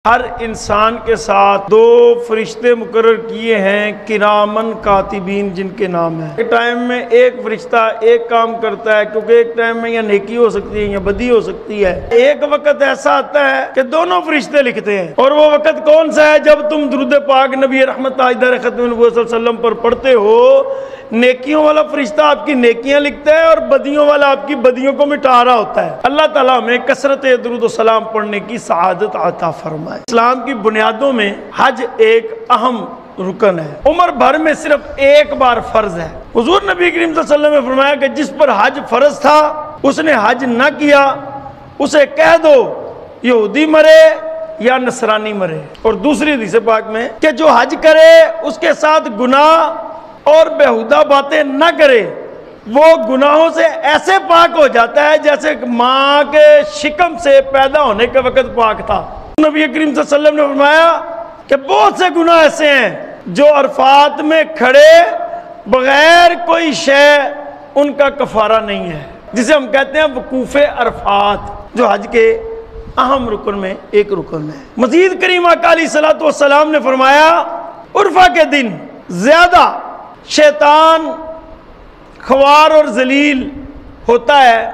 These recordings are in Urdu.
ہر انسان کے ساتھ دو فرشتے مقرر کیے ہیں کرامن کاتبین، جن کے نام ہیں۔ ایک ٹائم میں ایک فرشتہ ایک کام کرتا ہے، کیونکہ ایک ٹائم میں یا نیکی ہو سکتی ہے یا بدی ہو سکتی ہے۔ ایک وقت ایسا آتا ہے کہ دونوں فرشتے لکھتے ہیں، اور وہ وقت کون سا ہے؟ جب تم درود پاک نبی رحمت تاجدار ختم النبوت صلی اللہ علیہ وسلم پر پڑھتے ہو، نیکیوں والا فرشتہ آپ کی نیکیاں لکھتا ہے اور بدیوں والا آپ کی بدیوں کو مٹا رہا ہوتا ہے۔ اللہ تعالیٰ ہمیں کثرت درود و سلام پڑھنے کی سعادت عطا فرمائے۔ اسلام کی بنیادوں میں حج ایک اہم رکن ہے، عمر بھر میں صرف ایک بار فرض ہے۔ حضور نبی کریم صلی اللہ علیہ وسلم نے فرمایا کہ جس پر حج فرض تھا اس نے حج نہ کیا، اسے کہہ دو یہودی مرے یا نصرانی مرے۔ اور دوسری حدیث پاک میں کہ جو حج کرے اس کے ساتھ گناہ اور بیہودہ باتیں نہ کرے، وہ گناہوں سے ایسے پاک ہو جاتا ہے جیسے ماں کے شکم سے پیدا ہونے کے وقت پاک تھا۔ نبی کریم صلی اللہ علیہ وسلم نے فرمایا کہ بہت سے گناہ ایسے ہیں جو عرفات میں کھڑے بغیر کوئی شے ان کا کفارہ نہیں ہے، جسے ہم کہتے ہیں وقوف عرفات، جو حج کے اہم رکن میں ایک رکن ہے۔ مزید کریم آقا علیہ الصلوۃ والسلام نے فرمایا عرفہ کے دن زیادہ شیطان خوار اور ذلیل ہوتا ہے،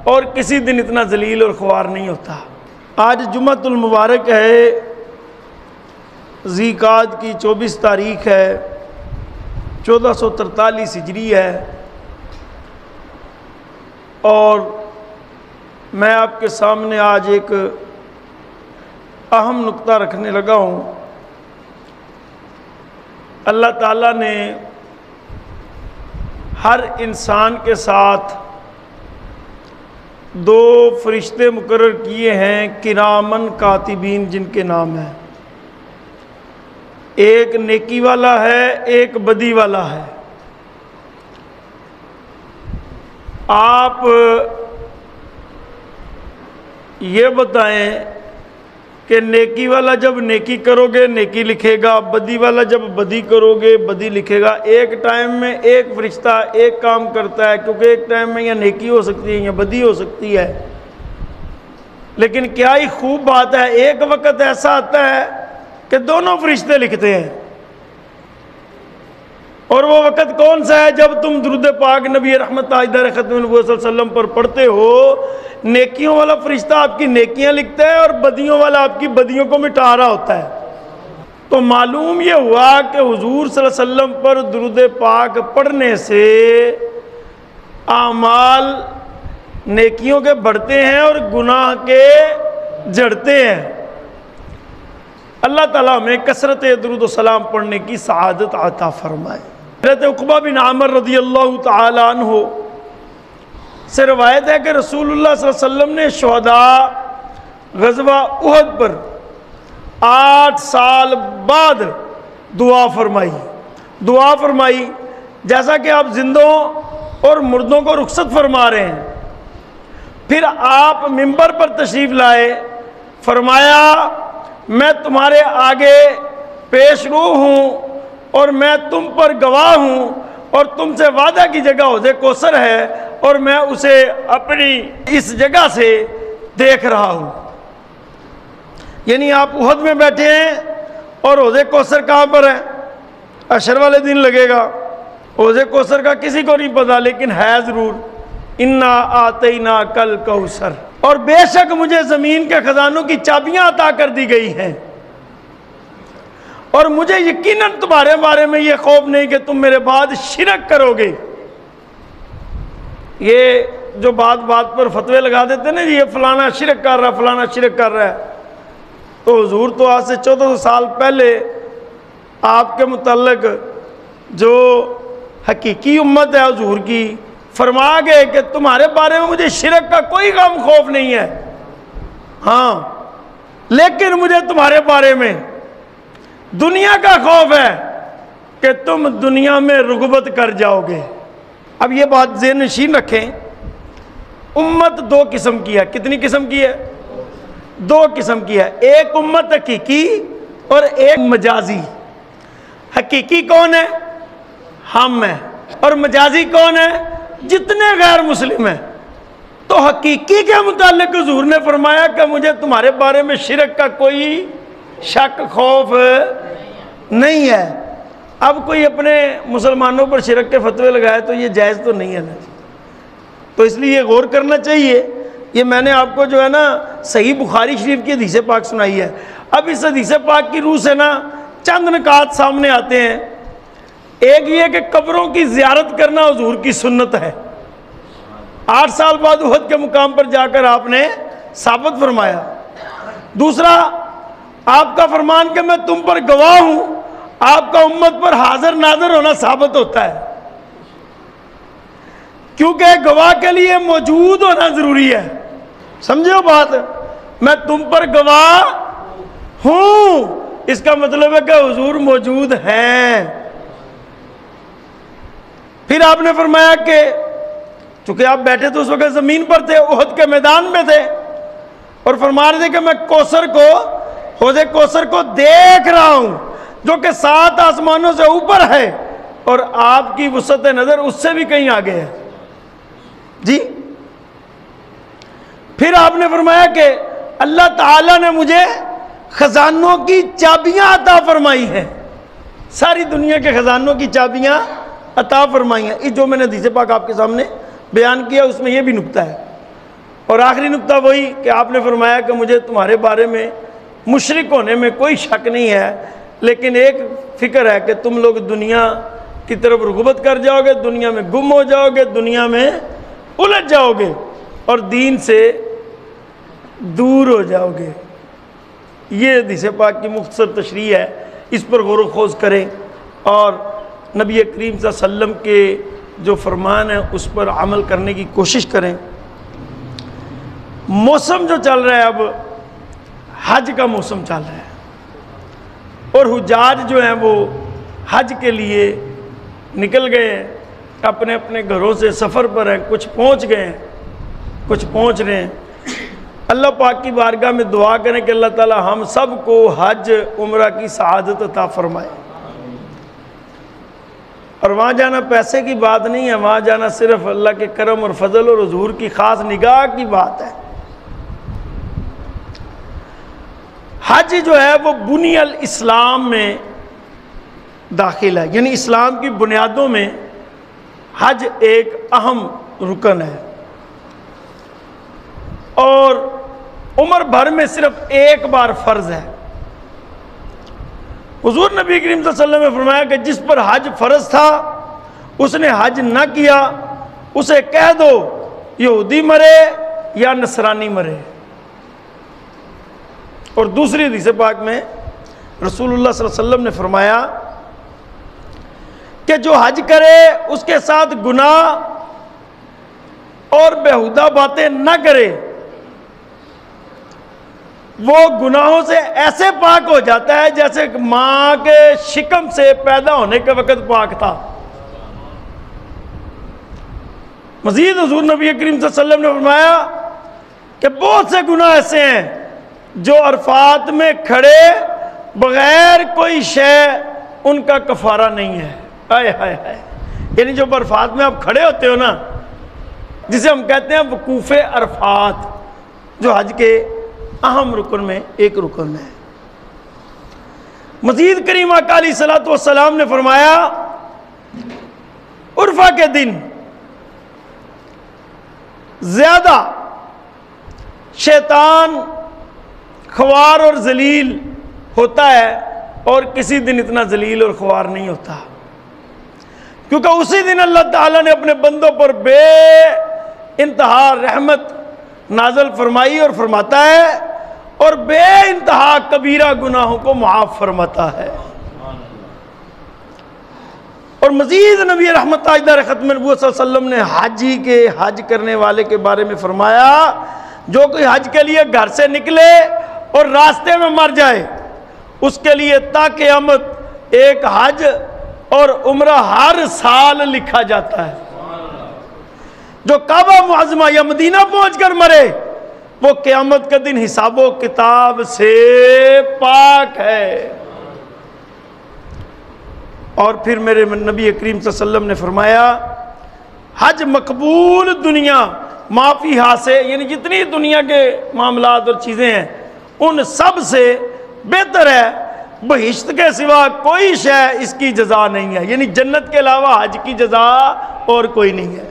اور کسی دن اتنا ذلیل اور خوار نہیں ہوتا۔ آج جمعۃ المبارک ہے، ذی قعدہ کی 24 تاریخ ہے، 1443 ہجری ہے، اور میں آپ کے سامنے آج ایک اہم نقطہ رکھنے لگا ہوں۔ اللہ تعالیٰ نے ہر انسان کے ساتھ دو فرشتے مقرر کیے ہیں کرامن کاتبین، جن کے نام ہیں۔ ایک نیکی والا ہے، ایک بدی والا ہے۔ آپ یہ بتائیں کہ نیکی والا جب نیکی کرو گے نیکی لکھے گا، بدی والا جب بدی کرو گے بدی لکھے گا۔ ایک ٹائم میں ایک فرشتہ ایک کام کرتا ہے، کیونکہ ایک ٹائم میں یا نیکی ہو سکتی ہے یا بدی ہو سکتی ہے۔ لیکن کیا ہی خوب بات ہے، ایک وقت ایسا آتا ہے کہ دونوں فرشتے لکھتے ہیں، اور وہ وقت کون سا ہے؟ جب تم درود پاک نبی رحمت تاجدار ختم النبوت صلی اللہ علیہ وسلم پر پڑھتے ہو، نیکیوں والا فرشتہ آپ کی نیکیاں لکھتا ہے اور بدیوں والا آپ کی بدیوں کو مٹا رہا ہوتا ہے۔ تو معلوم یہ ہوا کہ حضور صلی اللہ علیہ وسلم پر درود پاک پڑھنے سے اعمال نیکیوں کے بڑھتے ہیں اور گناہ کے جڑتے ہیں۔ اللہ تعالیٰ ہمیں کثرت درود و سلام پڑھنے کی سعادت عطا فرمائے۔ حضرت عقبہ بن عامر رضی اللہ تعالی عنہ سے روایت ہے کہ رسول اللہ صلی اللہ علیہ وسلم نے شہداء غزوہ احد پر 8 سال بعد دعا فرمائی جیسا کہ آپ زندوں اور مردوں کو رخصت فرما رہے ہیں۔ پھر آپ منبر پر تشریف لائے، فرمایا میں تمہارے آگے پیش رو ہوں اور میں تم پر گواہ ہوں، اور تم سے وعدہ کی جگہ حوض کوثر ہے، اور میں اسے اپنی اس جگہ سے دیکھ رہا ہوں۔ یعنی آپ احد میں بیٹھے ہیں اور حوض کوثر کہاں پر ہے؟ عشر والے دن لگے گا۔ حوض کوثر کا کسی کو نہیں پتا، لیکن ہے ضرور، انا آتیناک الکوثر، اور بے شک مجھے زمین کے خزانوں کی چابیاں عطا کر دی گئی ہیں، اور مجھے یقیناً تمہارے بارے میں یہ خوف نہیں کہ تم میرے بعد شرک کرو گے۔ یہ جو بات پر فتوے لگا دیتے نا، یہ فلانا شرک کر رہا ہے، فلانا شرک کر رہا ہے، تو حضور تو آج سے 1400 سال پہلے آپ کے متعلق جو حقیقی امت ہے حضور کی، فرما گئے کہ تمہارے بارے میں مجھے شرک کا کوئی غم خوف نہیں ہے، ہاں لیکن مجھے تمہارے بارے میں دنیا کا خوف ہے کہ تم دنیا میں رغبت کر جاؤ گے۔ اب یہ بات ذہن نشین رکھیں، امت دو قسم کی ہے۔ کتنی قسم کی ہے؟ دو قسم کی ہے۔ ایک امت حقیقی اور ایک مجازی۔ حقیقی کون ہے؟ ہم ہیں۔ اور مجازی کون ہے؟ جتنے غیر مسلم ہیں۔ تو حقیقی کے متعلق حضور نے فرمایا کہ مجھے تمہارے بارے میں شرک کا کوئی شک خوف نہیں ہے۔ اب کوئی اپنے مسلمانوں پر شرک کے فتوے لگائے تو یہ جائز تو نہیں ہے نا، تو اس لیے یہ غور کرنا چاہیے۔ یہ میں نے آپ کو جو ہے نا صحیح بخاری شریف کی حدیث پاک سنائی ہے۔ اب اس حدیث پاک کی روح سے نا چند نکات سامنے آتے ہیں۔ ایک یہ کہ قبروں کی زیارت کرنا حضور کی سنت ہے، 8 سال بعد احد کے مقام پر جا کر آپ نے ثابت فرمایا۔ دوسرا آپ کا فرمان کہ میں تم پر گواہ ہوں، آپ کا امت پر حاضر ناظر ہونا ثابت ہوتا ہے، کیونکہ گواہ کے لیے موجود ہونا ضروری ہے۔ سمجھو بات، میں تم پر گواہ ہوں، اس کا مطلب ہے کہ حضور موجود ہیں۔ پھر آپ نے فرمایا کہ چونکہ آپ بیٹھے تو اس وقت زمین پر تھے، احد کے میدان میں تھے، اور فرما رہے تھے کہ میں حوض کوثر کو دیکھ رہا ہوں جو کہ 7 آسمانوں سے اوپر ہے، اور آپ کی وسعت نظر اس سے بھی کہیں آگے ہے جی۔ پھر آپ نے فرمایا کہ اللہ تعالیٰ نے مجھے خزانوں کی چابیاں عطا فرمائی ہیں، ساری دنیا کے خزانوں کی چابیاں عطا فرمائی ہیں۔ جو میں نے حدیث پاک آپ کے سامنے بیان کیا اس میں یہ بھی نکتہ ہے۔ اور آخری نکتہ وہی کہ آپ نے فرمایا کہ مجھے تمہارے بارے میں مشرک ہونے میں کوئی شک نہیں ہے، لیکن ایک فکر ہے کہ تم لوگ دنیا کی طرف رغبت کر جاؤ گے، دنیا میں گم ہو جاؤ گے، دنیا میں الجھ جاؤ گے اور دین سے دور ہو جاؤ گے۔ یہ حدیث پاک کی مختصر تشریح ہے، اس پر غور و خوض کریں اور نبی کریم صلی اللہ علیہ وسلم کے جو فرمان ہے اس پر عمل کرنے کی کوشش کریں۔ موسم جو چل رہا ہے، اب حج کا موسم چل رہا ہے، اور حجاج جو ہیں وہ حج کے لیے نکل گئے ہیں، اپنے اپنے گھروں سے سفر پر ہیں، کچھ پہنچ گئے ہیں، کچھ پہنچ رہے ہیں۔ اللہ پاک کی بارگاہ میں دعا کریں کہ اللہ تعالی ہم سب کو حج عمرہ کی سعادت عطا فرمائے۔ اور وہاں جانا پیسے کی بات نہیں ہے، وہاں جانا صرف اللہ کے کرم اور فضل اور حضور کی خاص نگاہ کی بات ہے۔ حج جو ہے وہ بنی الاسلام میں داخل ہے، یعنی اسلام کی بنیادوں میں حج ایک اہم رکن ہے، اور عمر بھر میں صرف ایک بار فرض ہے۔ حضور نبی کریم صلی اللہ علیہ وسلم نے فرمایا کہ جس پر حج فرض تھا اس نے حج نہ کیا، اسے کہہ دو یہودی مرے یا نصرانی مرے۔ اور دوسری حدیث پاک میں رسول اللہ صلی اللہ علیہ وسلم نے فرمایا کہ جو حج کرے اس کے ساتھ گناہ اور بیہودہ باتیں نہ کرے، وہ گناہوں سے ایسے پاک ہو جاتا ہے جیسے ماں کے شکم سے پیدا ہونے کے وقت پاک تھا۔ مزید حضور نبی کریم صلی اللہ علیہ وسلم نے فرمایا کہ بہت سے گناہ ایسے ہیں جو عرفات میں کھڑے بغیر کوئی شے ان کا کفارہ نہیں ہے۔ ہائے ہائے ہائے، یعنی جو عرفات میں آپ کھڑے ہوتے ہو نا، جسے ہم کہتے ہیں وقوف عرفات، جو حج کے اہم رکن میں ایک رکن ہے۔ مزید کریم آقا علیہ الصلوۃ والسلام نے فرمایا عرفہ کے دن زیادہ شیطان خوار اور ذلیل ہوتا ہے، اور کسی دن اتنا ذلیل اور خوار نہیں ہوتا، کیونکہ اسی دن اللہ تعالیٰ نے اپنے بندوں پر بے انتہا رحمت نازل فرمائی اور فرماتا ہے، اور بے انتہا کبیرہ گناہوں کو معاف فرماتا ہے۔ اور مزید نبی رحمت تاجدار ختم نبوت صلی اللہ علیہ وسلم نے حج کرنے والے کے بارے میں فرمایا جو کوئی حج کے لیے گھر سے نکلے اور راستے میں مر جائے، اس کے لیے تا قیامت ایک حج اور عمرہ ہر سال لکھا جاتا ہے۔ جو کعبہ معظمہ یا مدینہ پہنچ کر مرے وہ قیامت کے دن حساب و کتاب سے پاک ہے۔ اور پھر میرے نبی کریم صلی اللہ علیہ وسلم نے فرمایا حج مقبول دنیا معافی ہاں سے، یعنی جتنی دنیا کے معاملات اور چیزیں ہیں ان سب سے بہتر ہے، بہشت کے سوا کوئی شے اس کی جزا نہیں ہے، یعنی جنت کے علاوہ حج کی جزا اور کوئی نہیں ہے۔